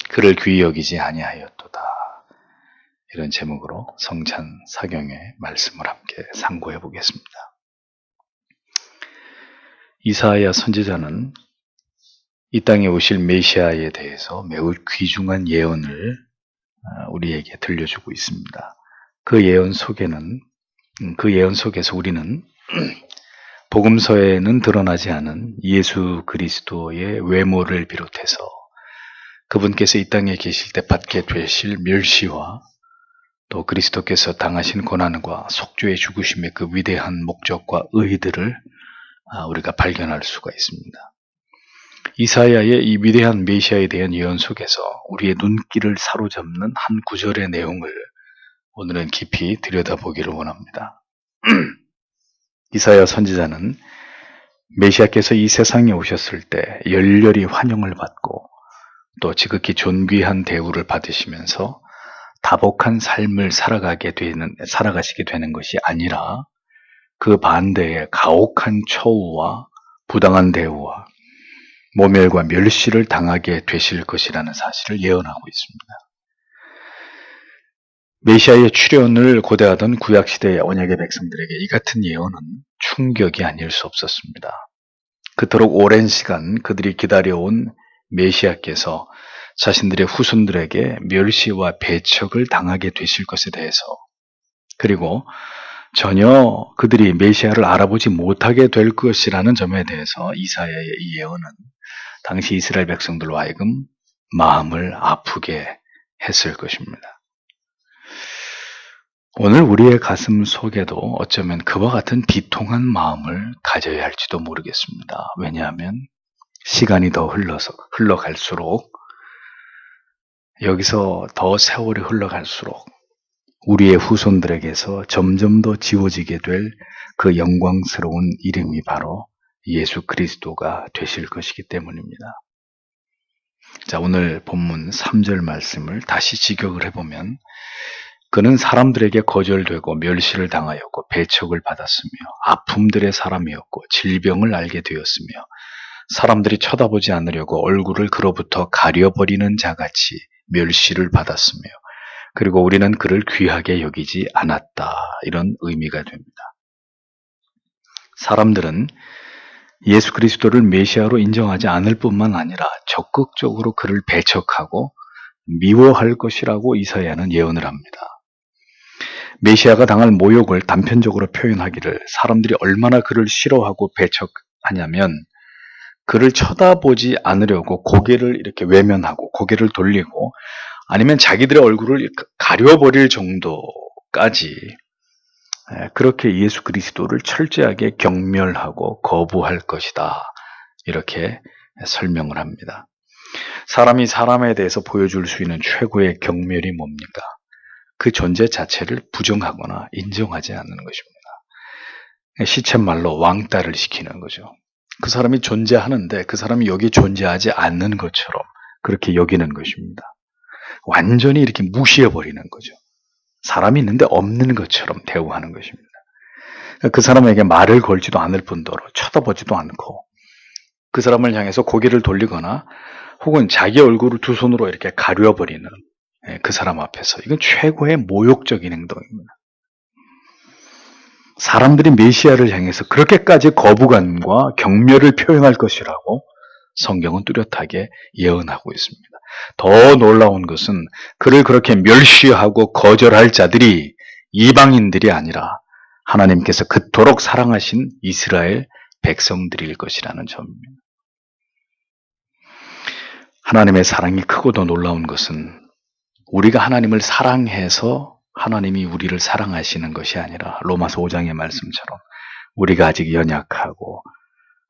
그를 귀히 여기지 아니하였도다. 이런 제목으로 성찬 사경의 말씀을 함께 상고해 보겠습니다. 이사야 선지자는 이 땅에 오실 메시아에 대해서 매우 귀중한 예언을 우리에게 들려주고 있습니다. 그 예언 속에서 우리는 복음서에는 드러나지 않은 예수 그리스도의 외모를 비롯해서 그분께서 이 땅에 계실 때 받게 되실 멸시와 또 그리스도께서 당하신 고난과 속죄의 죽으심의 그 위대한 목적과 의의들을 우리가 발견할 수가 있습니다. 이사야의 이 위대한 메시아에 대한 예언 속에서 우리의 눈길을 사로잡는 한 구절의 내용을 오늘은 깊이 들여다보기를 원합니다. 이사야 선지자는 메시아께서 이 세상에 오셨을 때 열렬히 환영을 받고 또 지극히 존귀한 대우를 받으시면서 다복한 삶을 살아가시게 되는 것이 아니라 그 반대에 가혹한 처우와 부당한 대우와 모멸과 멸시를 당하게 되실 것이라는 사실을 예언하고 있습니다. 메시아의 출현을 고대하던 구약시대의 언약의 백성들에게 이 같은 예언은 충격이 아닐 수 없었습니다. 그토록 오랜 시간 그들이 기다려온 메시아께서 자신들의 후손들에게 멸시와 배척을 당하게 되실 것에 대해서, 그리고 전혀 그들이 메시아를 알아보지 못하게 될 것이라는 점에 대해서 이사야의 이 예언은 당시 이스라엘 백성들로 하여금 마음을 아프게 했을 것입니다. 오늘 우리의 가슴 속에도 어쩌면 그와 같은 비통한 마음을 가져야 할지도 모르겠습니다. 왜냐하면 시간이 더 흘러갈수록, 여기서 더 세월이 흘러갈수록 우리의 후손들에게서 점점 더 지워지게 될 그 영광스러운 이름이 바로 예수 그리스도가 되실 것이기 때문입니다. 자, 오늘 본문 3절 말씀을 다시 직역을 해보면, 그는 사람들에게 거절되고 멸시를 당하였고 배척을 받았으며 아픔들의 사람이었고 질병을 알게 되었으며 사람들이 쳐다보지 않으려고 얼굴을 그로부터 가려버리는 자같이 멸시를 받았으며 그리고 우리는 그를 귀하게 여기지 않았다. 이런 의미가 됩니다. 사람들은 예수 그리스도를 메시아로 인정하지 않을 뿐만 아니라 적극적으로 그를 배척하고 미워할 것이라고 이사야는 예언을 합니다. 메시아가 당할 모욕을 단편적으로 표현하기를 사람들이 얼마나 그를 싫어하고 배척하냐면 그를 쳐다보지 않으려고 고개를 이렇게 외면하고 고개를 돌리고 아니면 자기들의 얼굴을 가려버릴 정도까지 그렇게 예수 그리스도를 철저하게 경멸하고 거부할 것이다. 이렇게 설명을 합니다. 사람이 사람에 대해서 보여줄 수 있는 최고의 경멸이 뭡니까? 그 존재 자체를 부정하거나 인정하지 않는 것입니다. 시쳇말로 왕따를 시키는 거죠. 그 사람이 존재하는데 그 사람이 여기 존재하지 않는 것처럼 그렇게 여기는 것입니다. 완전히 이렇게 무시해버리는 거죠. 사람이 있는데 없는 것처럼 대우하는 것입니다. 그 사람에게 말을 걸지도 않을 뿐더러 쳐다보지도 않고 그 사람을 향해서 고개를 돌리거나 혹은 자기 얼굴을 두 손으로 이렇게 가려버리는 그 사람 앞에서, 이건 최고의 모욕적인 행동입니다. 사람들이 메시아를 향해서 그렇게까지 거부감과 경멸을 표현할 것이라고 성경은 뚜렷하게 예언하고 있습니다. 더 놀라운 것은 그를 그렇게 멸시하고 거절할 자들이 이방인들이 아니라 하나님께서 그토록 사랑하신 이스라엘 백성들일 것이라는 점입니다. 하나님의 사랑이 크고도 놀라운 것은 우리가 하나님을 사랑해서 하나님이 우리를 사랑하시는 것이 아니라 로마서 5장의 말씀처럼 우리가 아직 연약하고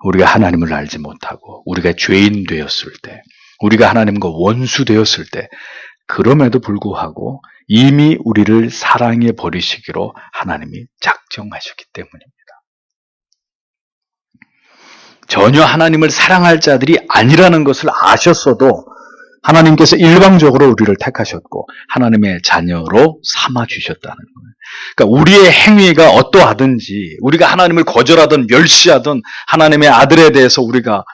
우리가 하나님을 알지 못하고 우리가 죄인 되었을 때, 우리가 하나님과 원수 되었을 때, 그럼에도 불구하고 이미 우리를 사랑해 버리시기로 하나님이 작정하셨기 때문입니다. 전혀 하나님을 사랑할 자들이 아니라는 것을 아셨어도 하나님께서 일방적으로 우리를 택하셨고 하나님의 자녀로 삼아주셨다는 거예요. 그러니까 우리의 행위가 어떠하든지, 우리가 하나님을 거절하든 멸시하든 하나님의 아들에 대해서 우리가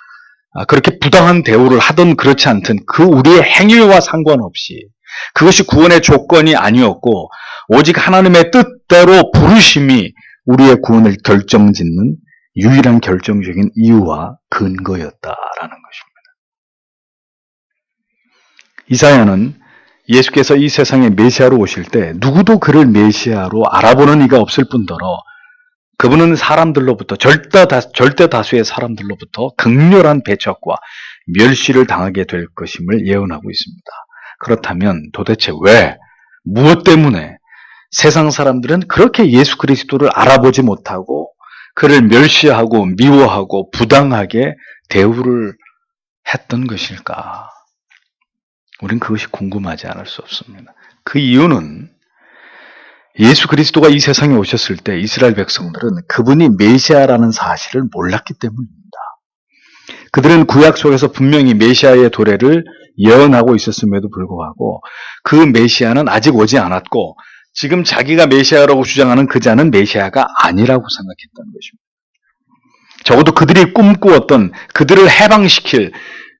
그렇게 부당한 대우를 하든 그렇지 않든 그 우리의 행위와 상관없이 그것이 구원의 조건이 아니었고 오직 하나님의 뜻대로 부르심이 우리의 구원을 결정짓는 유일한 결정적인 이유와 근거였다라는 것입니다. 이사야는 예수께서 이 세상에 메시아로 오실 때 누구도 그를 메시아로 알아보는 이가 없을 뿐더러 그분은 사람들로부터 절대 다수의 사람들로부터 극렬한 배척과 멸시를 당하게 될 것임을 예언하고 있습니다. 그렇다면 도대체 왜, 무엇 때문에 세상 사람들은 그렇게 예수 그리스도를 알아보지 못하고 그를 멸시하고 미워하고 부당하게 대우를 했던 것일까? 우린 그것이 궁금하지 않을 수 없습니다. 그 이유는 예수 그리스도가 이 세상에 오셨을 때 이스라엘 백성들은 그분이 메시아라는 사실을 몰랐기 때문입니다. 그들은 구약 속에서 분명히 메시아의 도래를 예언하고 있었음에도 불구하고 그 메시아는 아직 오지 않았고 지금 자기가 메시아라고 주장하는 그 자는 메시아가 아니라고 생각했던 것입니다. 적어도 그들이 꿈꾸었던 그들을 해방시킬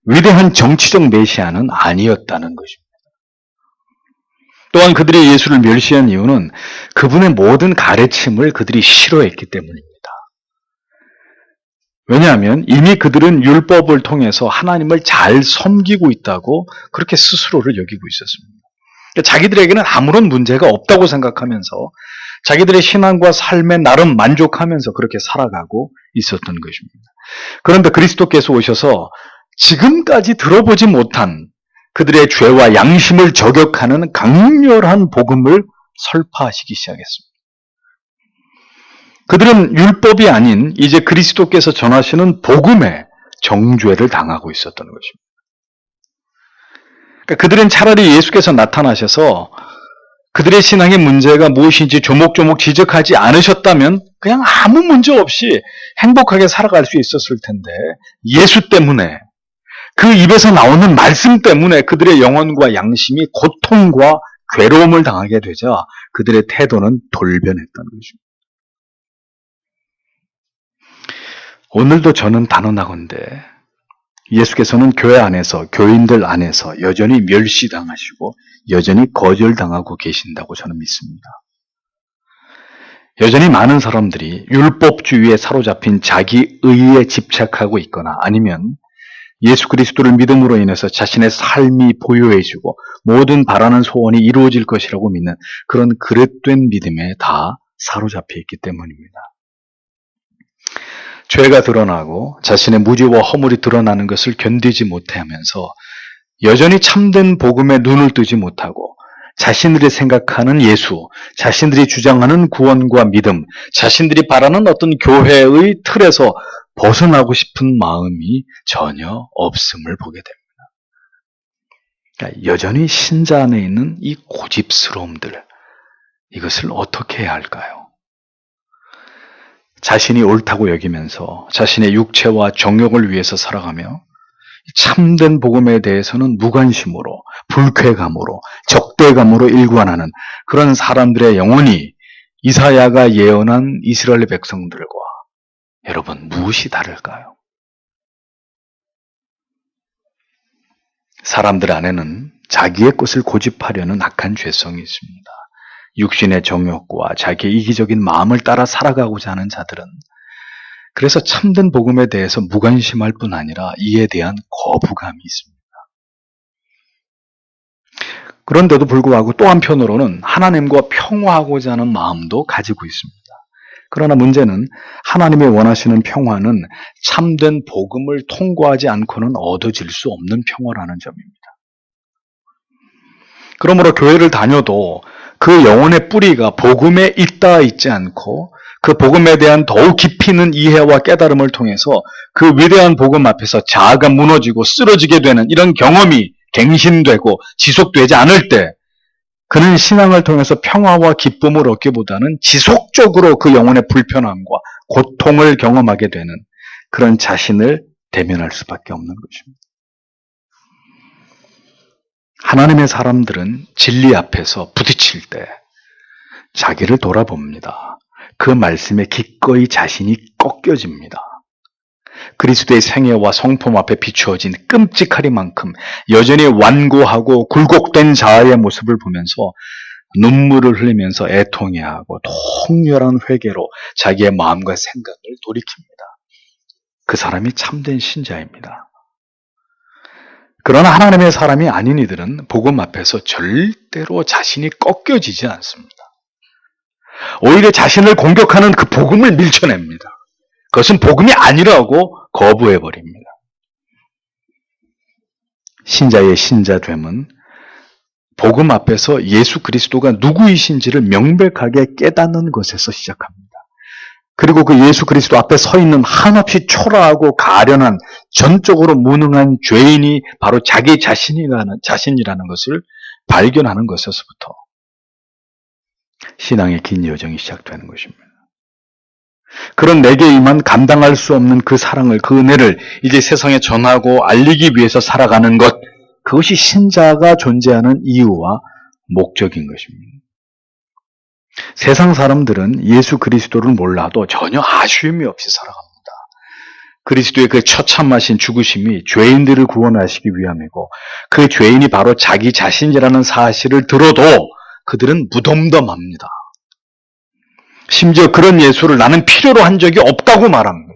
위대한 정치적 메시아는 아니었다는 것입니다. 또한 그들이 예수를 멸시한 이유는 그분의 모든 가르침을 그들이 싫어했기 때문입니다. 왜냐하면 이미 그들은 율법을 통해서 하나님을 잘 섬기고 있다고 그렇게 스스로를 여기고 있었습니다. 자기들에게는 아무런 문제가 없다고 생각하면서 자기들의 신앙과 삶에 나름 만족하면서 그렇게 살아가고 있었던 것입니다. 그런데 그리스도께서 오셔서 지금까지 들어보지 못한 그들의 죄와 양심을 저격하는 강렬한 복음을 설파하시기 시작했습니다. 그들은 율법이 아닌 이제 그리스도께서 전하시는 복음에 정죄를 당하고 있었던 것입니다. 그러니까 그들은 차라리 예수께서 나타나셔서 그들의 신앙의 문제가 무엇인지 조목조목 지적하지 않으셨다면 그냥 아무 문제 없이 행복하게 살아갈 수 있었을 텐데 예수 때문에 그 입에서 나오는 말씀 때문에 그들의 영혼과 양심이 고통과 괴로움을 당하게 되자 그들의 태도는 돌변했던 것입니다. 오늘도 저는 단언하건대 예수께서는 교회 안에서, 교인들 안에서 여전히 멸시당하시고 여전히 거절당하고 계신다고 저는 믿습니다. 여전히 많은 사람들이 율법주의에 사로잡힌 자기 의에 집착하고 있거나 아니면 예수 그리스도를 믿음으로 인해서 자신의 삶이 보요해지고 모든 바라는 소원이 이루어질 것이라고 믿는 그런 그릇된 믿음에 다 사로잡혀 있기 때문입니다. 죄가 드러나고 자신의 무지와 허물이 드러나는 것을 견디지 못하면서 여전히 참된 복음에 눈을 뜨지 못하고 자신들이 생각하는 예수, 자신들이 주장하는 구원과 믿음, 자신들이 바라는 어떤 교회의 틀에서 벗어나고 싶은 마음이 전혀 없음을 보게 됩니다. 그러니까 여전히 신자 안에 있는 이 고집스러움들, 이것을 어떻게 해야 할까요? 자신이 옳다고 여기면서 자신의 육체와 정욕을 위해서 살아가며 참된 복음에 대해서는 무관심으로, 불쾌감으로, 적대감으로 일관하는 그런 사람들의 영혼이 이사야가 예언한 이스라엘 백성들과 여러분 무엇이 다를까요? 사람들 안에는 자기의 것을 고집하려는 악한 죄성이 있습니다. 육신의 정욕과 자기의 이기적인 마음을 따라 살아가고자 하는 자들은 그래서 참된 복음에 대해서 무관심할 뿐 아니라 이에 대한 거부감이 있습니다. 그런데도 불구하고 또 한편으로는 하나님과 평화하고자 하는 마음도 가지고 있습니다. 그러나 문제는 하나님이 원하시는 평화는 참된 복음을 통과하지 않고는 얻어질 수 없는 평화라는 점입니다. 그러므로 교회를 다녀도 그 영혼의 뿌리가 복음에 있다 있지 않고 그 복음에 대한 더욱 깊이 있는 이해와 깨달음을 통해서 그 위대한 복음 앞에서 자아가 무너지고 쓰러지게 되는 이런 경험이 갱신되고 지속되지 않을 때 그는 신앙을 통해서 평화와 기쁨을 얻기보다는 지속적으로 그 영혼의 불편함과 고통을 경험하게 되는 그런 자신을 대면할 수밖에 없는 것입니다. 하나님의 사람들은 진리 앞에서 부딪힐 때 자기를 돌아봅니다. 그 말씀에 기꺼이 자신이 꺾여집니다. 그리스도의 생애와 성품 앞에 비추어진 끔찍하리만큼 여전히 완고하고 굴곡된 자아의 모습을 보면서 눈물을 흘리면서 애통해하고 통렬한 회개로 자기의 마음과 생각을 돌이킵니다. 그 사람이 참된 신자입니다. 그러나 하나님의 사람이 아닌 이들은 복음 앞에서 절대로 자신이 꺾여지지 않습니다. 오히려 자신을 공격하는 그 복음을 밀쳐냅니다. 그것은 복음이 아니라고 거부해버립니다. 신자의 신자됨은 복음 앞에서 예수 그리스도가 누구이신지를 명백하게 깨닫는 것에서 시작합니다. 그리고 그 예수 그리스도 앞에 서 있는 한없이 초라하고 가련한 전적으로 무능한 죄인이 바로 자기 자신이라는 것을 발견하는 것에서부터 신앙의 긴 여정이 시작되는 것입니다. 그런 내게 임한 감당할 수 없는 그 사랑을, 그 은혜를 이제 세상에 전하고 알리기 위해서 살아가는 것, 그것이 신자가 존재하는 이유와 목적인 것입니다. 세상 사람들은 예수 그리스도를 몰라도 전혀 아쉬움이 없이 살아갑니다. 그리스도의 그 처참하신 죽으심이 죄인들을 구원하시기 위함이고 그 죄인이 바로 자기 자신이라는 사실을 들어도 그들은 무덤덤합니다. 심지어 그런 예수를 나는 필요로 한 적이 없다고 말합니다.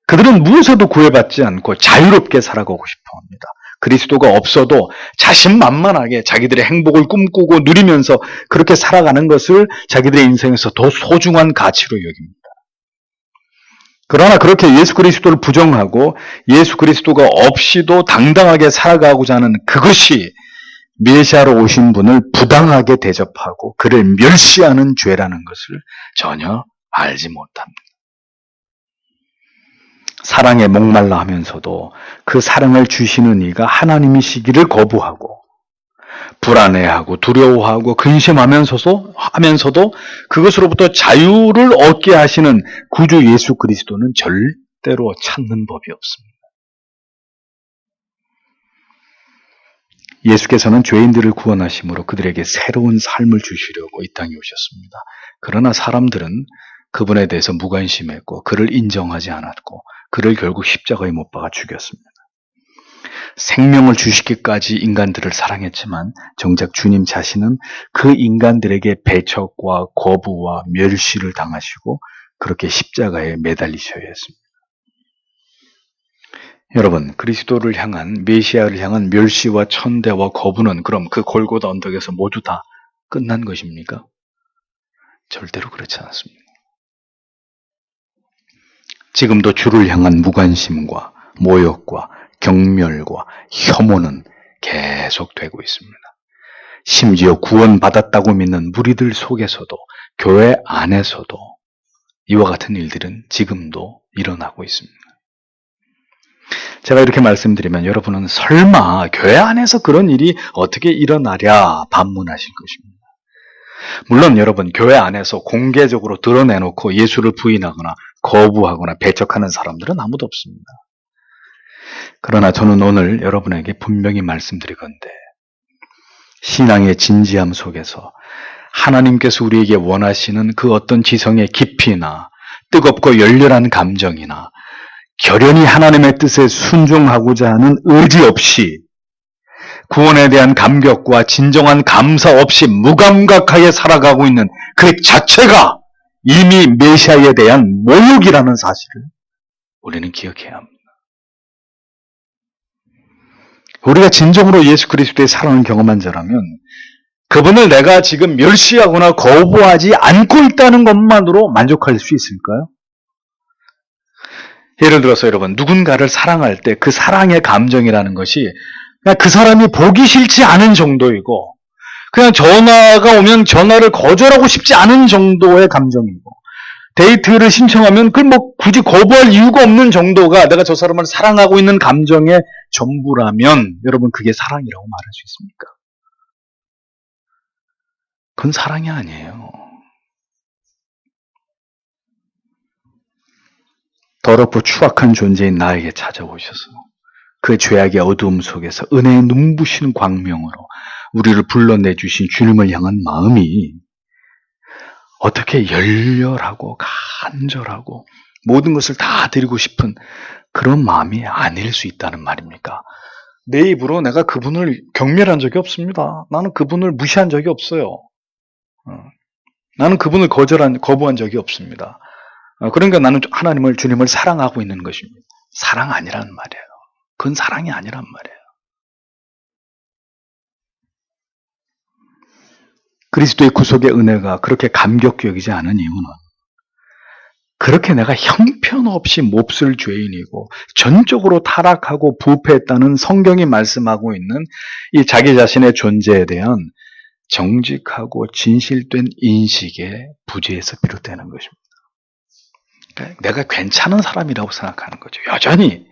그들은 무엇에도 구애받지 않고 자유롭게 살아가고 싶어합니다. 그리스도가 없어도 자신만만하게 자기들의 행복을 꿈꾸고 누리면서 그렇게 살아가는 것을 자기들의 인생에서 더 소중한 가치로 여깁니다. 그러나 그렇게 예수 그리스도를 부정하고 예수 그리스도가 없이도 당당하게 살아가고자 하는 그것이 메시아로 오신 분을 부당하게 대접하고 그를 멸시하는 죄라는 것을 전혀 알지 못합니다. 사랑에 목말라 하면서도 그 사랑을 주시는 이가 하나님이시기를 거부하고 불안해하고 두려워하고 근심하면서도 그것으로부터 자유를 얻게 하시는 구주 예수 그리스도는 절대로 찾는 법이 없습니다. 예수께서는 죄인들을 구원하심으로 그들에게 새로운 삶을 주시려고 이 땅에 오셨습니다. 그러나 사람들은 그분에 대해서 무관심했고 그를 인정하지 않았고 그를 결국 십자가에 못 박아 죽였습니다. 생명을 주시기까지 인간들을 사랑했지만 정작 주님 자신은 그 인간들에게 배척과 거부와 멸시를 당하시고 그렇게 십자가에 매달리셔야 했습니다. 여러분, 그리스도를 향한, 메시아를 향한 멸시와 천대와 거부는 그럼 그 골고다 언덕에서 모두 다 끝난 것입니까? 절대로 그렇지 않습니다. 지금도 주를 향한 무관심과 모욕과 경멸과 혐오는 계속되고 있습니다. 심지어 구원받았다고 믿는 무리들 속에서도 교회 안에서도 이와 같은 일들은 지금도 일어나고 있습니다. 제가 이렇게 말씀드리면 여러분은 설마 교회 안에서 그런 일이 어떻게 일어나랴 반문하실 것입니다. 물론 여러분 교회 안에서 공개적으로 드러내놓고 예수를 부인하거나 거부하거나 배척하는 사람들은 아무도 없습니다. 그러나 저는 오늘 여러분에게 분명히 말씀드리건대 신앙의 진지함 속에서 하나님께서 우리에게 원하시는 그 어떤 지성의 깊이나 뜨겁고 열렬한 감정이나 결연히 하나님의 뜻에 순종하고자 하는 의지 없이 구원에 대한 감격과 진정한 감사 없이 무감각하게 살아가고 있는 그 자체가 이미 메시아에 대한 모욕이라는 사실을 우리는 기억해야 합니다. 우리가 진정으로 예수 그리스도의 사랑을 경험한 자라면 그분을 내가 지금 멸시하거나 거부하지 않고 있다는 것만으로 만족할 수 있을까요? 예를 들어서 여러분 누군가를 사랑할 때 그 사랑의 감정이라는 것이 그냥 그 사람이 보기 싫지 않은 정도이고 그냥 전화가 오면 전화를 거절하고 싶지 않은 정도의 감정이고 데이트를 신청하면 그걸 뭐 굳이 거부할 이유가 없는 정도가 내가 저 사람을 사랑하고 있는 감정의 전부라면 여러분 그게 사랑이라고 말할 수 있습니까? 그건 사랑이 아니에요. 더럽고 추악한 존재인 나에게 찾아오셔서 그 죄악의 어두움 속에서 은혜의 눈부신 광명으로 우리를 불러내주신 주님을 향한 마음이 어떻게 열렬하고 간절하고 모든 것을 다 드리고 싶은 그런 마음이 아닐 수 있다는 말입니까? 내 입으로 내가 그분을 경멸한 적이 없습니다. 나는 그분을 무시한 적이 없어요. 나는 그분을 거부한 적이 없습니다. 그러니까 나는 하나님을, 주님을 사랑하고 있는 것입니다. 사랑 아니란 말이에요. 그건 사랑이 아니란 말이에요. 그리스도의 구속의 은혜가 그렇게 감격적이지 않은 이유는 그렇게 내가 형편없이 몹쓸 죄인이고 전적으로 타락하고 부패했다는 성경이 말씀하고 있는 이 자기 자신의 존재에 대한 정직하고 진실된 인식의 부재에서 비롯되는 것입니다. 그러니까 내가 괜찮은 사람이라고 생각하는 거죠. 여전히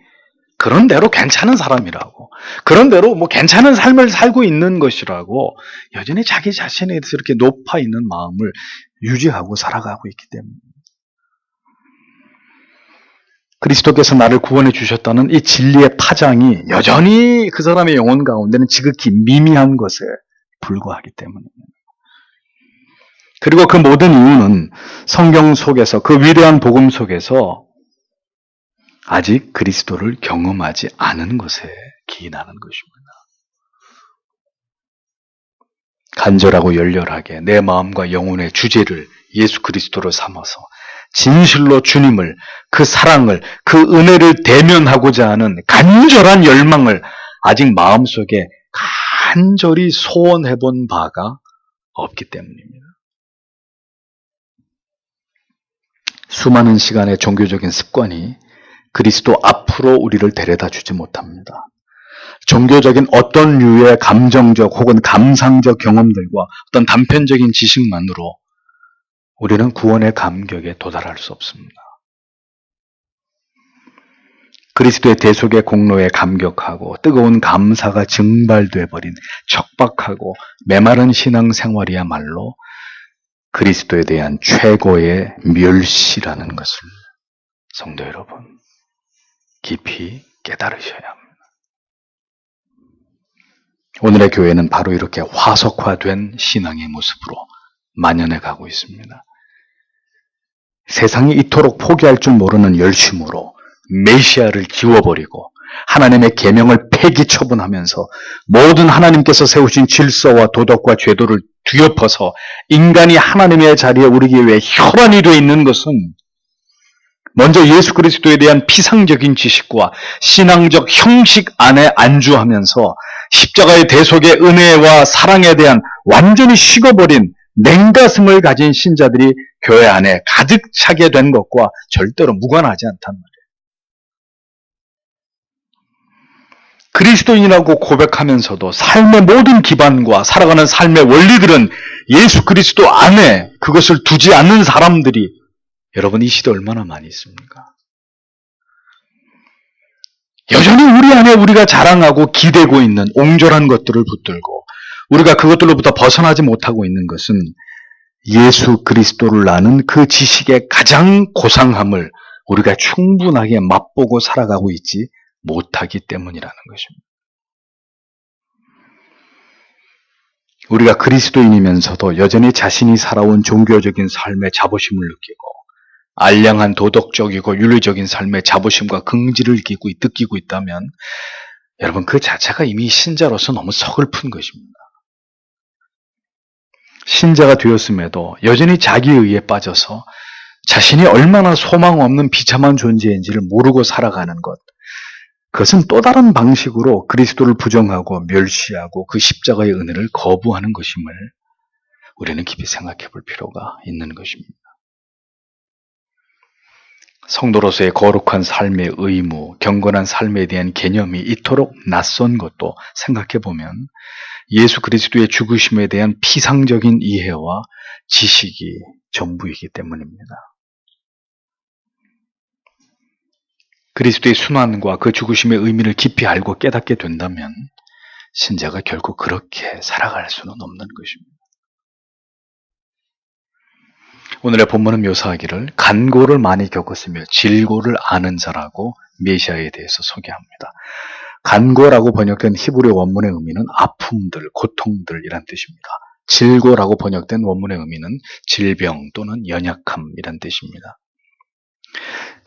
그런 대로 괜찮은 사람이라고, 그런 대로 뭐 괜찮은 삶을 살고 있는 것이라고 여전히 자기 자신에 대해서 이렇게 높아 있는 마음을 유지하고 살아가고 있기 때문에 그리스도께서 나를 구원해 주셨다는 이 진리의 파장이 여전히 그 사람의 영혼 가운데는 지극히 미미한 것에 불과하기 때문입니다. 그리고 그 모든 이유는 성경 속에서, 그 위대한 복음 속에서 아직 그리스도를 경험하지 않은 것에 기인하는 것입니다. 간절하고 열렬하게 내 마음과 영혼의 주제를 예수 그리스도로 삼아서 진실로 주님을, 그 사랑을, 그 은혜를 대면하고자 하는 간절한 열망을 아직 마음속에 간절히 소원해 본 바가 없기 때문입니다. 수많은 시간의 종교적인 습관이 그리스도 앞으로 우리를 데려다 주지 못합니다. 종교적인 어떤 류의 감정적 혹은 감상적 경험들과 어떤 단편적인 지식만으로 우리는 구원의 감격에 도달할 수 없습니다. 그리스도의 대속의 공로에 감격하고 뜨거운 감사가 증발돼 버린 척박하고 메마른 신앙생활이야말로 그리스도에 대한 최고의 멸시라는 것을 성도 여러분 깊이 깨달으셔야 합니다. 오늘의 교회는 바로 이렇게 화석화된 신앙의 모습으로 만연해 가고 있습니다. 세상이 이토록 포기할 줄 모르는 열심으로 메시아를 지워버리고 하나님의 계명을 폐기 처분하면서 모든 하나님께서 세우신 질서와 도덕과 제도를 뒤엎어서 인간이 하나님의 자리에 오르기 위해 혈안이 되어 있는 것은 먼저 예수 그리스도에 대한 피상적인 지식과 신앙적 형식 안에 안주하면서 십자가의 대속의 은혜와 사랑에 대한 완전히 식어버린 냉가슴을 가진 신자들이 교회 안에 가득 차게 된 것과 절대로 무관하지 않단 말이에요. 그리스도인이라고 고백하면서도 삶의 모든 기반과 살아가는 삶의 원리들은 예수 그리스도 안에 그것을 두지 않는 사람들이 여러분 이 시대 얼마나 많이 있습니까? 여전히 우리 안에 우리가 자랑하고 기대고 있는 옹졸한 것들을 붙들고 우리가 그것들로부터 벗어나지 못하고 있는 것은 예수 그리스도를 아는 그 지식의 가장 고상함을 우리가 충분하게 맛보고 살아가고 있지 못하기 때문이라는 것입니다. 우리가 그리스도인이면서도 여전히 자신이 살아온 종교적인 삶의 자부심을 느끼고 알량한 도덕적이고 윤리적인 삶의 자부심과 긍지를 느끼고 있다면 여러분 그 자체가 이미 신자로서 너무 서글픈 것입니다. 신자가 되었음에도 여전히 자기의에 빠져서 자신이 얼마나 소망 없는 비참한 존재인지를 모르고 살아가는 것, 그것은 또 다른 방식으로 그리스도를 부정하고 멸시하고 그 십자가의 은혜를 거부하는 것임을 우리는 깊이 생각해 볼 필요가 있는 것입니다. 성도로서의 거룩한 삶의 의무, 경건한 삶에 대한 개념이 이토록 낯선 것도 생각해 보면 예수 그리스도의 죽으심에 대한 피상적인 이해와 지식이 전부이기 때문입니다. 그리스도의 순환과 그 죽으심의 의미를 깊이 알고 깨닫게 된다면 신자가 결국 그렇게 살아갈 수는 없는 것입니다. 오늘의 본문은 묘사하기를 간고를 많이 겪었으며 질고를 아는 자라고 메시아에 대해서 소개합니다. 간고라고 번역된 히브리 원문의 의미는 아픔들, 고통들이란 뜻입니다. 질고라고 번역된 원문의 의미는 질병 또는 연약함이란 뜻입니다.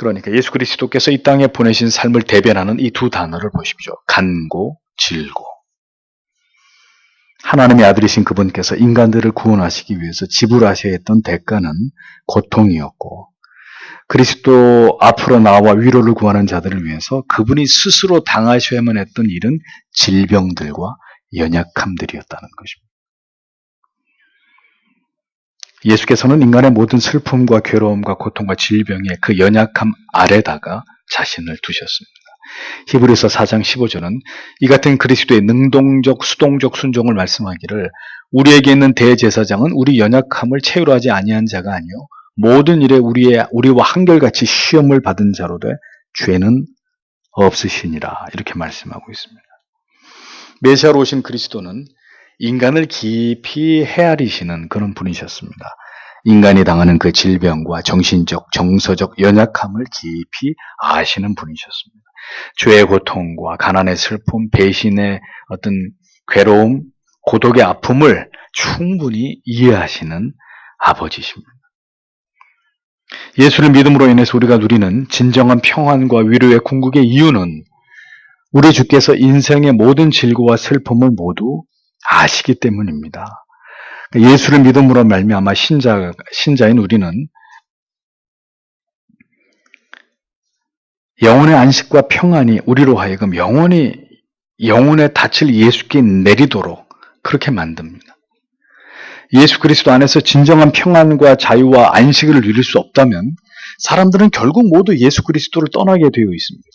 그러니까 예수 그리스도께서 이 땅에 보내신 삶을 대변하는 이 두 단어를 보십시오. 간고, 질고. 하나님의 아들이신 그분께서 인간들을 구원하시기 위해서 지불하셔야 했던 대가는 고통이었고, 그리스도 앞으로 나와 위로를 구하는 자들을 위해서 그분이 스스로 당하셔야만 했던 일은 질병들과 연약함들이었다는 것입니다. 예수께서는 인간의 모든 슬픔과 괴로움과 고통과 질병의 그 연약함 아래다가 자신을 두셨습니다. 히브리서 4장 15절은 이 같은 그리스도의 능동적, 수동적 순종을 말씀하기를 우리에게 있는 대제사장은 우리 연약함을 체휼하지 아니한 자가 아니요 모든 일에 우리와 한결같이 시험을 받은 자로 돼 죄는 없으시니라 이렇게 말씀하고 있습니다. 메시아로 오신 그리스도는 인간을 깊이 헤아리시는 그런 분이셨습니다. 인간이 당하는 그 질병과 정신적, 정서적 연약함을 깊이 아시는 분이셨습니다. 죄의 고통과 가난의 슬픔, 배신의 어떤 괴로움, 고독의 아픔을 충분히 이해하시는 아버지십니다. 예수를 믿음으로 인해서 우리가 누리는 진정한 평안과 위로의 궁극의 이유는 우리 주께서 인생의 모든 질고와 슬픔을 모두 아시기 때문입니다. 예수를 믿음으로 말미암아 신자인 우리는 영혼의 안식과 평안이 우리로 하여금 영혼에 닻을 예수께 내리도록 그렇게 만듭니다. 예수 그리스도 안에서 진정한 평안과 자유와 안식을 누릴 수 없다면 사람들은 결국 모두 예수 그리스도를 떠나게 되어 있습니다.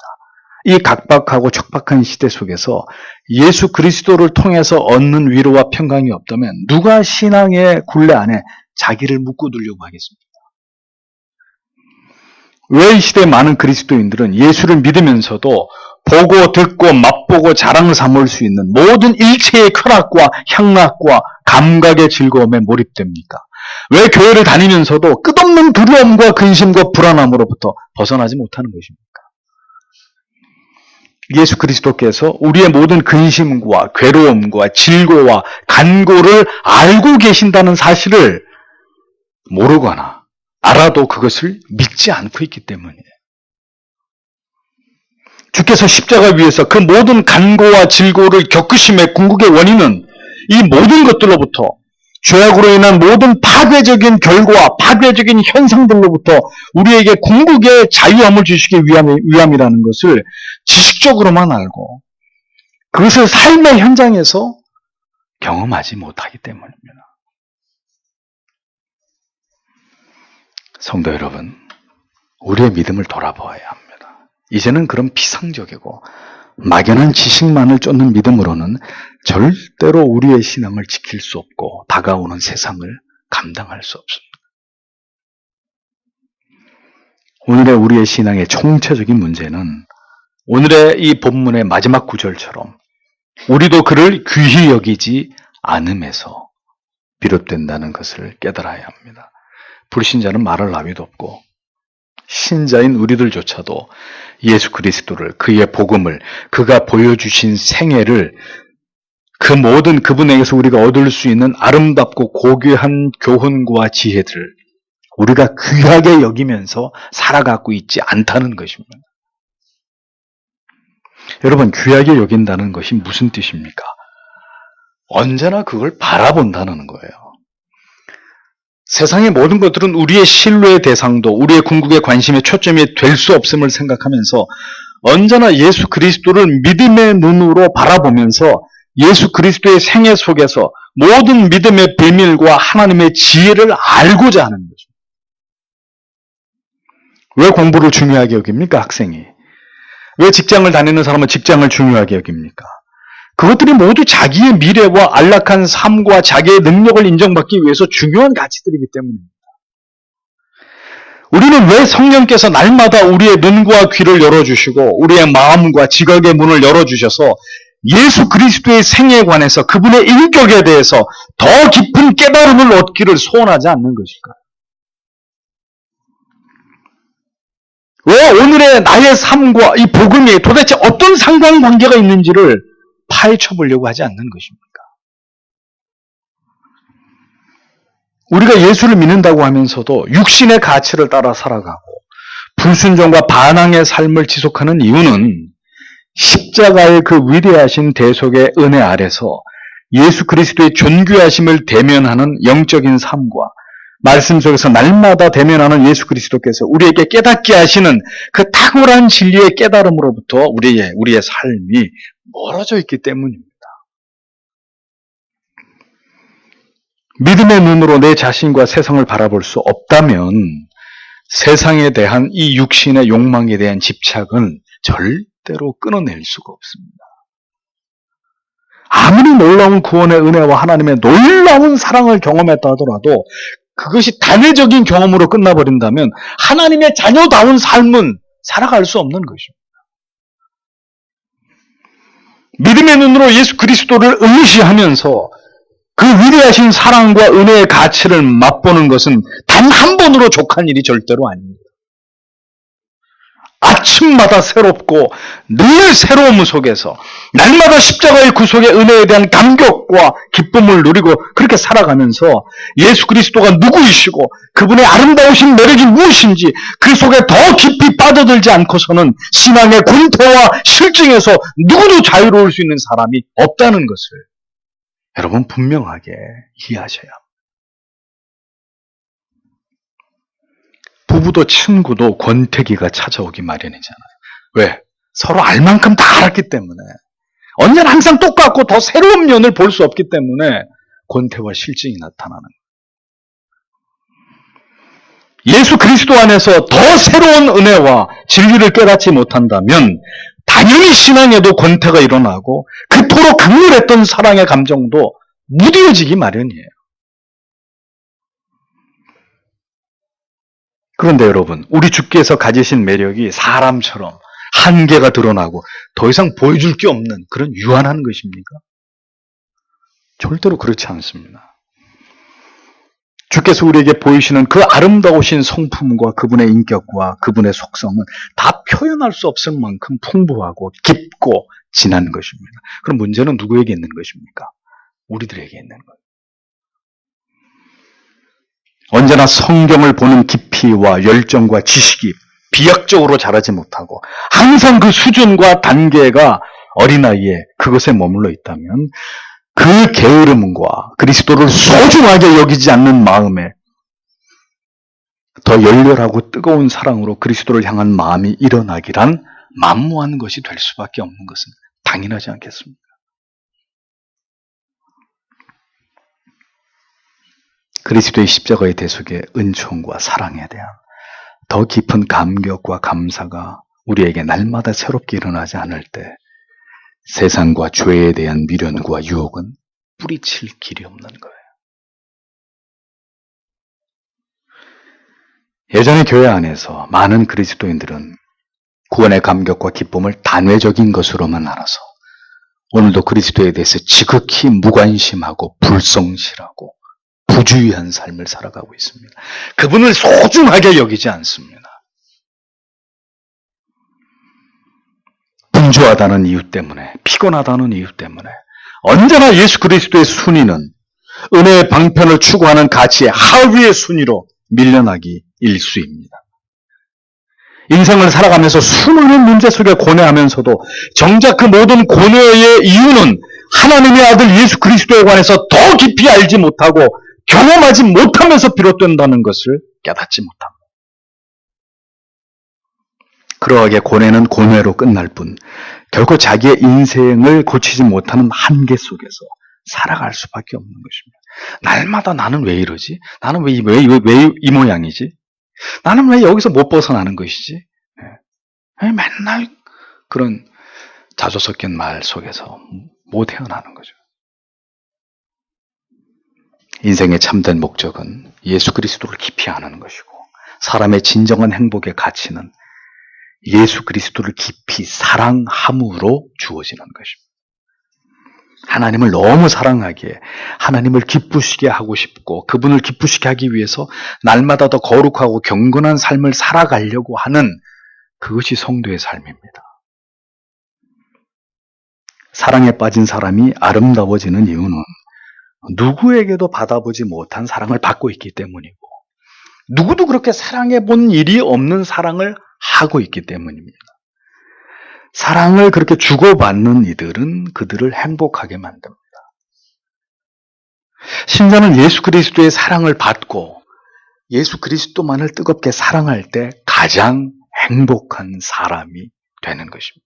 이 각박하고 척박한 시대 속에서 예수 그리스도를 통해서 얻는 위로와 평강이 없다면 누가 신앙의 굴레 안에 자기를 묶고 두려고 하겠습니까? 왜 이 시대의 많은 그리스도인들은 예수를 믿으면서도 보고 듣고 맛보고 자랑 삼을 수 있는 모든 일체의 쾌락과 향락과 감각의 즐거움에 몰입됩니까? 왜 교회를 다니면서도 끝없는 두려움과 근심과 불안함으로부터 벗어나지 못하는 것입니까? 예수 그리스도께서 우리의 모든 근심과 괴로움과 질고와 간고를 알고 계신다는 사실을 모르거나 알아도 그것을 믿지 않고 있기 때문이에요. 주께서 십자가 위에서 그 모든 간고와 질고를 겪으심의 궁극의 원인은 이 모든 것들로부터 죄악으로 인한 모든 파괴적인 결과, 파괴적인 현상들로부터 우리에게 궁극의 자유함을 주시기 위함이라는 것을 지식적으로만 알고 그것을 삶의 현장에서 경험하지 못하기 때문입니다. 성도 여러분, 우리의 믿음을 돌아보아야 합니다. 이제는 그런 피상적이고 막연한 지식만을 쫓는 믿음으로는 절대로 우리의 신앙을 지킬 수 없고 다가오는 세상을 감당할 수 없습니다. 오늘의 우리의 신앙의 총체적인 문제는 오늘의 이 본문의 마지막 구절처럼 우리도 그를 귀히 여기지 않음에서 비롯된다는 것을 깨달아야 합니다. 불신자는 말할 나위도 없고 신자인 우리들조차도 예수 그리스도를, 그의 복음을, 그가 보여주신 생애를, 그 모든 그분에게서 우리가 얻을 수 있는 아름답고 고귀한 교훈과 지혜들을 우리가 귀하게 여기면서 살아가고 있지 않다는 것입니다. 여러분, 귀하게 여긴다는 것이 무슨 뜻입니까? 언제나 그걸 바라본다는 거예요. 세상의 모든 것들은 우리의 신뢰의 대상도, 우리의 궁극의 관심의 초점이 될 수 없음을 생각하면서 언제나 예수 그리스도를 믿음의 눈으로 바라보면서 예수 그리스도의 생애 속에서 모든 믿음의 비밀과 하나님의 지혜를 알고자 하는 거죠. 왜 공부를 중요하게 여깁니까, 학생이? 왜 직장을 다니는 사람은 직장을 중요하게 여깁니까? 그것들이 모두 자기의 미래와 안락한 삶과 자기의 능력을 인정받기 위해서 중요한 가치들이기 때문입니다. 우리는 왜 성령께서 날마다 우리의 눈과 귀를 열어주시고 우리의 마음과 지각의 문을 열어주셔서 예수 그리스도의 생애에 관해서 그분의 인격에 대해서 더 깊은 깨달음을 얻기를 소원하지 않는 것일까요? 왜 오늘의 나의 삶과 이 복음이 도대체 어떤 상관관계가 있는지를 파헤쳐 보려고 하지 않는 것입니까? 우리가 예수를 믿는다고 하면서도 육신의 가치를 따라 살아가고 불순종과 반항의 삶을 지속하는 이유는 십자가의 그 위대하신 대속의 은혜 아래서 예수 그리스도의 존귀하심을 대면하는 영적인 삶과 말씀 속에서 날마다 대면하는 예수 그리스도께서 우리에게 깨닫게 하시는 그 탁월한 진리의 깨달음으로부터 우리의 삶이 멀어져 있기 때문입니다. 믿음의 눈으로 내 자신과 세상을 바라볼 수 없다면 세상에 대한 이 육신의 욕망에 대한 집착은 절대로 끊어낼 수가 없습니다. 아무리 놀라운 구원의 은혜와 하나님의 놀라운 사랑을 경험했다 하더라도 그것이 단회적인 경험으로 끝나버린다면 하나님의 자녀다운 삶은 살아갈 수 없는 것입니다. 믿음의 눈으로 예수 그리스도를 의시하면서 그 위대하신 사랑과 은혜의 가치를 맛보는 것은 단 한 번으로 족한 일이 절대로 아닙니다. 아침마다 새롭고 늘 새로움 속에서 날마다 십자가의 구속의 은혜에 대한 감격과 기쁨을 누리고 그렇게 살아가면서 예수 그리스도가 누구이시고 그분의 아름다우신 매력이 무엇인지 그 속에 더 깊이 빠져들지 않고서는 신앙의 군태와 실증에서 누구도 자유로울 수 있는 사람이 없다는 것을 여러분 분명하게 이해하셔야 합니다. 부부도 친구도 권태기가 찾아오기 마련이잖아요. 왜? 서로 알 만큼 다 알았기 때문에. 언제나 항상 똑같고 더 새로운 면을 볼 수 없기 때문에 권태와 실증이 나타나는 거예요. 예수 그리스도 안에서 더 새로운 은혜와 진리를 깨닫지 못한다면 당연히 신앙에도 권태가 일어나고 그토록 강렬했던 사랑의 감정도 무뎌지기 마련이에요. 그런데 여러분, 우리 주께서 가지신 매력이 사람처럼 한계가 드러나고 더 이상 보여줄 게 없는 그런 유한한 것입니까? 절대로 그렇지 않습니다. 주께서 우리에게 보이시는 그 아름다우신 성품과 그분의 인격과 그분의 속성은 다 표현할 수 없을 만큼 풍부하고 깊고 진한 것입니다. 그럼 문제는 누구에게 있는 것입니까? 우리들에게 있는 거예요. 언제나 성경을 보는 깊이와 열정과 지식이 비약적으로 자라지 못하고 항상 그 수준과 단계가 어린아이에 그것에 머물러 있다면 그 게으름과 그리스도를 소중하게 여기지 않는 마음에 더 열렬하고 뜨거운 사랑으로 그리스도를 향한 마음이 일어나기란 만무한 것이 될 수밖에 없는 것은 당연하지 않겠습니까? 그리스도의 십자가의 대속의 은총과 사랑에 대한 더 깊은 감격과 감사가 우리에게 날마다 새롭게 일어나지 않을 때 세상과 죄에 대한 미련과 유혹은 뿌리칠 길이 없는 거예요. 예전에 교회 안에서 많은 그리스도인들은 구원의 감격과 기쁨을 단회적인 것으로만 알아서 오늘도 그리스도에 대해서 지극히 무관심하고 불성실하고 부주의한 삶을 살아가고 있습니다. 그분을 소중하게 여기지 않습니다. 분주하다는 이유 때문에, 피곤하다는 이유 때문에 언제나 예수 그리스도의 순위는 은혜의 방편을 추구하는 가치의 하위의 순위로 밀려나기 일쑤입니다. 인생을 살아가면서 수많은 문제 속에 고뇌하면서도 정작 그 모든 고뇌의 이유는 하나님의 아들 예수 그리스도에 관해서 더 깊이 알지 못하고 경험하지 못하면서 비롯된다는 것을 깨닫지 못합니다. 그러하게 고뇌는 고뇌로 끝날 뿐 결코 자기의 인생을 고치지 못하는 한계 속에서 살아갈 수밖에 없는 것입니다. 날마다 나는 왜 이러지? 나는 왜 이 모양이지? 나는 왜 여기서 못 벗어나는 것이지? 왜 맨날 그런 자조 섞인 말 속에서 못 헤어나는 거죠. 인생의 참된 목적은 예수 그리스도를 깊이 아는 것이고 사람의 진정한 행복의 가치는 예수 그리스도를 깊이 사랑함으로 주어지는 것입니다. 하나님을 너무 사랑하기에 하나님을 기쁘시게 하고 싶고 그분을 기쁘시게 하기 위해서 날마다 더 거룩하고 경건한 삶을 살아가려고 하는 그것이 성도의 삶입니다. 사랑에 빠진 사람이 아름다워지는 이유는 누구에게도 받아보지 못한 사랑을 받고 있기 때문이고 누구도 그렇게 사랑해 본 일이 없는 사랑을 하고 있기 때문입니다. 사랑을 그렇게 주고받는 이들은 그들을 행복하게 만듭니다. 신자는 예수 그리스도의 사랑을 받고 예수 그리스도만을 뜨겁게 사랑할 때 가장 행복한 사람이 되는 것입니다.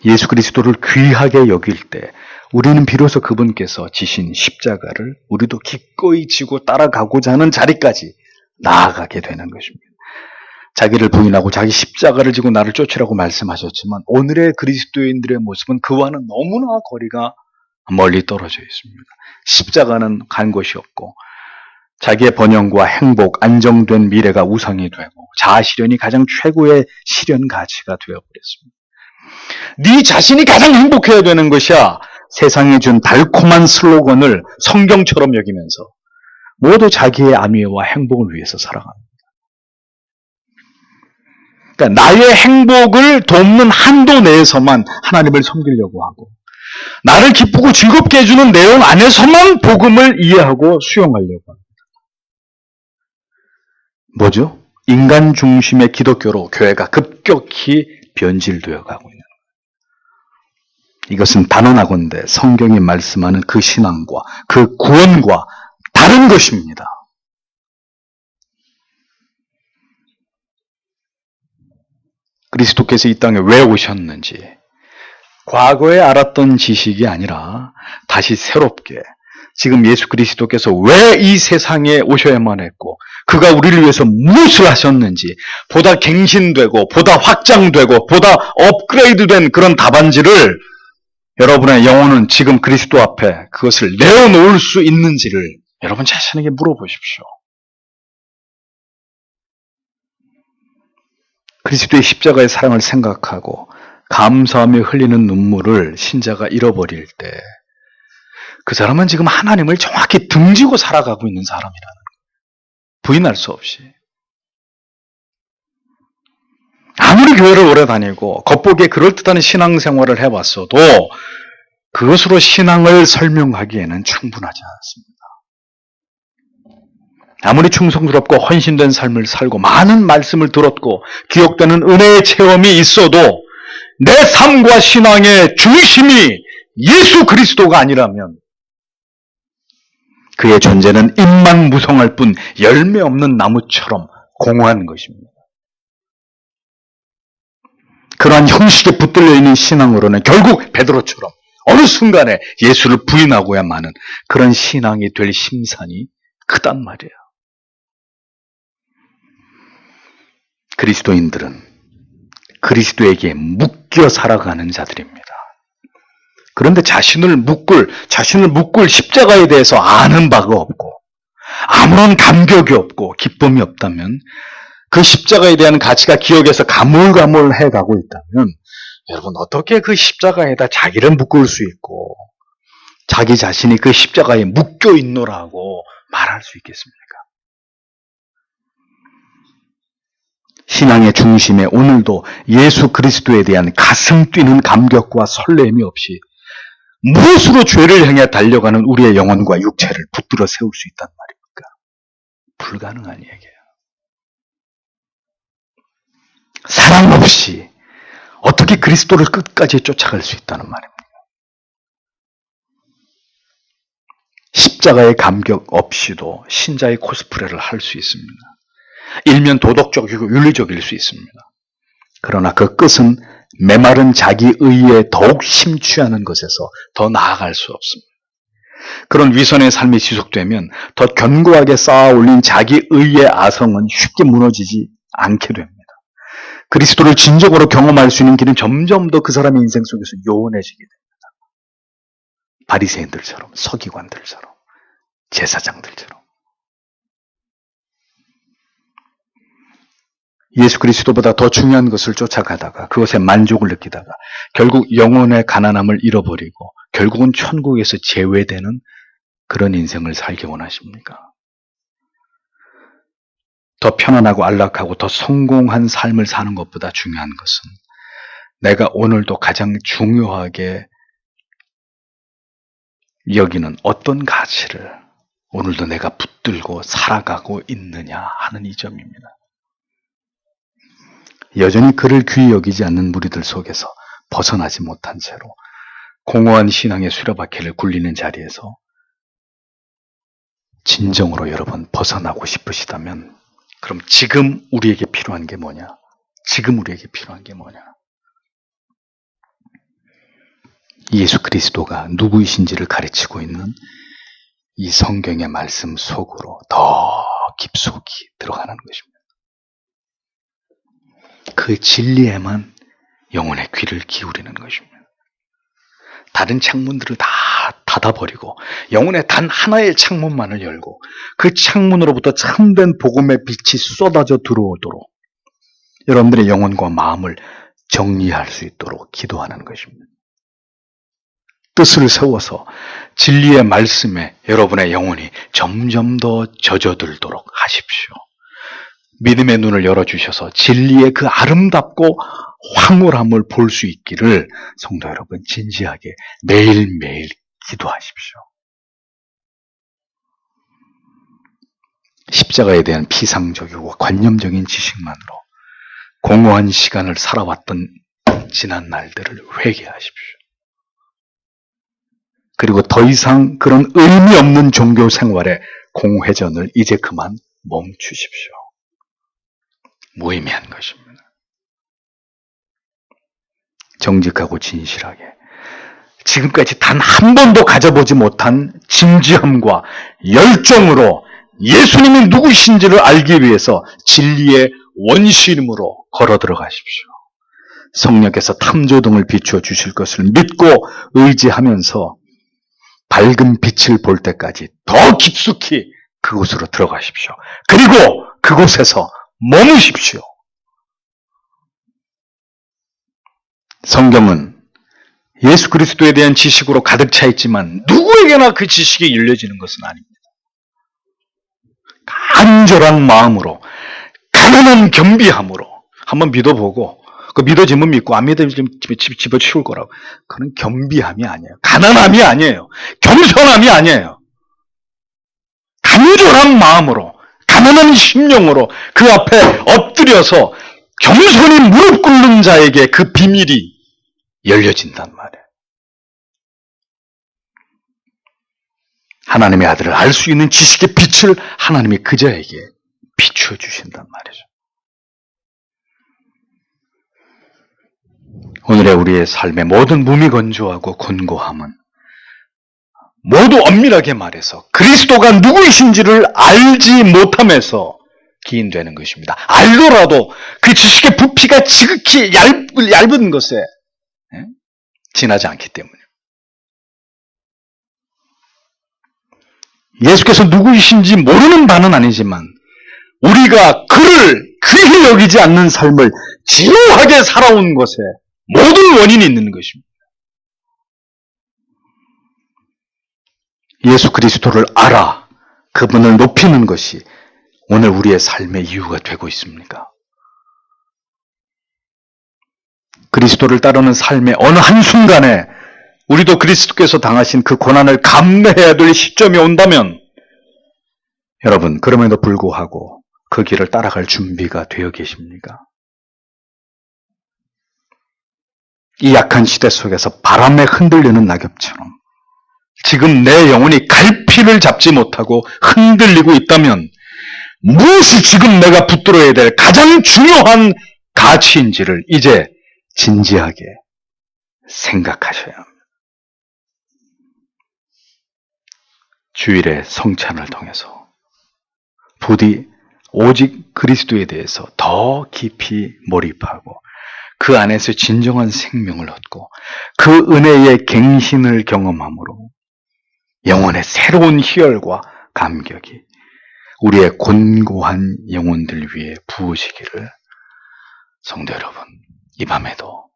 예수 그리스도를 귀하게 여길 때 우리는 비로소 그분께서 지신 십자가를 우리도 기꺼이 지고 따라가고자 하는 자리까지 나아가게 되는 것입니다. 자기를 부인하고 자기 십자가를 지고 나를 쫓으라고 말씀하셨지만 오늘의 그리스도인들의 모습은 그와는 너무나 거리가 멀리 떨어져 있습니다. 십자가는 간 곳이 없고 자기의 번영과 행복, 안정된 미래가 우상이 되고 자아실현이 가장 최고의 실현 가치가 되어버렸습니다. 네 자신이 가장 행복해야 되는 것이야. 세상에 준 달콤한 슬로건을 성경처럼 여기면서 모두 자기의 안위와 행복을 위해서 살아갑니다. 그러니까 나의 행복을 돕는 한도 내에서만 하나님을 섬기려고 하고 나를 기쁘고 즐겁게 해주는 내용 안에서만 복음을 이해하고 수용하려고 합니다. 뭐죠? 인간 중심의 기독교로 교회가 급격히 변질되어 가고 있는 거예요. 이것은 단언하건대 성경이 말씀하는 그 신앙과 그 구원과 다른 것입니다. 그리스도께서 이 땅에 왜 오셨는지 과거에 알았던 지식이 아니라 다시 새롭게 지금 예수 그리스도께서 왜 이 세상에 오셔야만 했고 그가 우리를 위해서 무엇을 하셨는지 보다 갱신되고 보다 확장되고 보다 업그레이드된 그런 답안지를 여러분의 영혼은 지금 그리스도 앞에 그것을 내어놓을 수 있는지를 여러분 자신에게 물어보십시오. 그리스도의 십자가의 사랑을 생각하고 감사하며 흘리는 눈물을 신자가 잃어버릴 때 그 사람은 지금 하나님을 정확히 등지고 살아가고 있는 사람이라는 거예요. 부인할 수 없이. 아무리 교회를 오래 다니고 겉보기에 그럴듯한 신앙생활을 해왔어도 그것으로 신앙을 설명하기에는 충분하지 않습니다. 아무리 충성스럽고 헌신된 삶을 살고 많은 말씀을 들었고 기억되는 은혜의 체험이 있어도 내 삶과 신앙의 중심이 예수 그리스도가 아니라면 그의 존재는 잎만 무성할 뿐 열매 없는 나무처럼 공허한 것입니다. 그러한 형식에 붙들려 있는 신앙으로는 결국 베드로처럼 어느 순간에 예수를 부인하고야 마는 그런 신앙이 될 심산이 크단 말이에요. 그리스도인들은 그리스도에게 묶여 살아가는 자들입니다. 그런데 자신을 묶을 십자가에 대해서 아는 바가 없고 아무런 감격이 없고 기쁨이 없다면 그 십자가에 대한 가치가 기억에서 가물가물해 가고 있다면 여러분 어떻게 그 십자가에다 자기를 묶을 수 있고 자기 자신이 그 십자가에 묶여 있노라고 말할 수 있겠습니까? 신앙의 중심에 오늘도 예수 그리스도에 대한 가슴 뛰는 감격과 설렘이 없이 무엇으로 죄를 향해 달려가는 우리의 영혼과 육체를 붙들어 세울 수 있단 말입니까? 불가능한 얘기예요. 사랑 없이 어떻게 그리스도를 끝까지 쫓아갈 수 있다는 말입니다. 십자가의 감격 없이도 신자의 코스프레를 할 수 있습니다. 일면 도덕적이고 윤리적일 수 있습니다. 그러나 그 끝은 메마른 자기 의에 더욱 심취하는 것에서 더 나아갈 수 없습니다. 그런 위선의 삶이 지속되면 더 견고하게 쌓아 올린 자기 의의 아성은 쉽게 무너지지 않게 됩니다. 그리스도를 진정으로 경험할 수 있는 길은 점점 더 그 사람의 인생 속에서 요원해지게 됩니다. 바리새인들처럼, 서기관들처럼, 제사장들처럼. 예수 그리스도보다 더 중요한 것을 쫓아가다가 그것에 만족을 느끼다가 결국 영혼의 가난함을 잃어버리고 결국은 천국에서 제외되는 그런 인생을 살기 원하십니까? 더 편안하고 안락하고 더 성공한 삶을 사는 것보다 중요한 것은 내가 오늘도 가장 중요하게 여기는 어떤 가치를 오늘도 내가 붙들고 살아가고 있느냐 하는 이 점입니다. 여전히 그를 귀히 여기지 않는 무리들 속에서 벗어나지 못한 채로 공허한 신앙의 수레바퀴를 굴리는 자리에서 진정으로 여러분 벗어나고 싶으시다면 그럼 지금 우리에게 필요한 게 뭐냐? 지금 우리에게 필요한 게 뭐냐? 예수 그리스도가 누구이신지를 가르치고 있는 이 성경의 말씀 속으로 더 깊숙이 들어가는 것입니다. 그 진리에만 영혼의 귀를 기울이는 것입니다. 다른 창문들을 다 닫아버리고 영혼의 단 하나의 창문만을 열고 그 창문으로부터 참된 복음의 빛이 쏟아져 들어오도록 여러분들의 영혼과 마음을 정리할 수 있도록 기도하는 것입니다. 뜻을 세워서 진리의 말씀에 여러분의 영혼이 점점 더 젖어들도록 하십시오. 믿음의 눈을 열어주셔서 진리의 그 아름답고 황홀함을 볼 수 있기를 성도 여러분 진지하게 매일매일 기도하십시오. 십자가에 대한 피상적이고 관념적인 지식만으로 공허한 시간을 살아왔던 지난 날들을 회개하십시오. 그리고 더 이상 그런 의미 없는 종교 생활의 공회전을 이제 그만 멈추십시오. 무의미한 것입니다. 정직하고 진실하게 지금까지 단 한 번도 가져보지 못한 진지함과 열정으로 예수님이 누구신지를 알기 위해서 진리의 원심으로 걸어 들어가십시오. 성령께서 탐조등을 비추어 주실 것을 믿고 의지하면서 밝은 빛을 볼 때까지 더 깊숙이 그곳으로 들어가십시오. 그리고 그곳에서 머무십시오. 성경은 예수 그리스도에 대한 지식으로 가득 차 있지만 누구에게나 그 지식이 일려지는 것은 아닙니다. 간절한 마음으로 가난한 겸비함으로 한번 믿어보고 그 믿어지면 믿고 안 믿어지면 집어치울 거라고. 그건 겸비함이 아니에요. 가난함이 아니에요. 겸손함이 아니에요. 간절한 마음으로 가난한 심령으로 그 앞에 엎드려서 겸손히 무릎 꿇는 자에게 그 비밀이 열려진단 말이에요. 하나님의 아들을 알 수 있는 지식의 빛을 하나님이 그자에게 비추어 주신단 말이죠. 오늘의 우리의 삶의 모든 무미건조하고 곤고함은 모두 엄밀하게 말해서 그리스도가 누구이신지를 알지 못함에서 기인되는 것입니다. 알더라도 그 지식의 부피가 지극히 얇은 것에 지나지 않기 때문에. 예수께서 누구이신지 모르는 바는 아니지만 우리가 그를 귀히 여기지 않는 삶을 지루하게 살아온 것에 모든 원인이 있는 것입니다. 예수 그리스도를 알아 그분을 높이는 것이 오늘 우리의 삶의 이유가 되고 있습니까? 그리스도를 따르는 삶의 어느 한순간에 우리도 그리스도께서 당하신 그 고난을 감내해야 될 시점이 온다면 여러분 그럼에도 불구하고 그 길을 따라갈 준비가 되어 계십니까? 이 약한 시대 속에서 바람에 흔들리는 낙엽처럼 지금 내 영혼이 갈피를 잡지 못하고 흔들리고 있다면 무엇이 지금 내가 붙들어야 될 가장 중요한 가치인지를 이제 진지하게 생각하셔야 합니다. 주일의 성찬을 통해서 부디 오직 그리스도에 대해서 더 깊이 몰입하고 그 안에서 진정한 생명을 얻고 그 은혜의 갱신을 경험함으로 영혼의 새로운 희열과 감격이 우리의 곤고한 영혼들 위해 부으시기를 성도 여러분 이 밤에도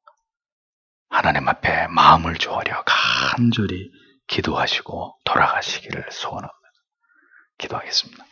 하나님 앞에 마음을 조아려 간절히 기도하시고 돌아가시기를 소원합니다. 기도하겠습니다.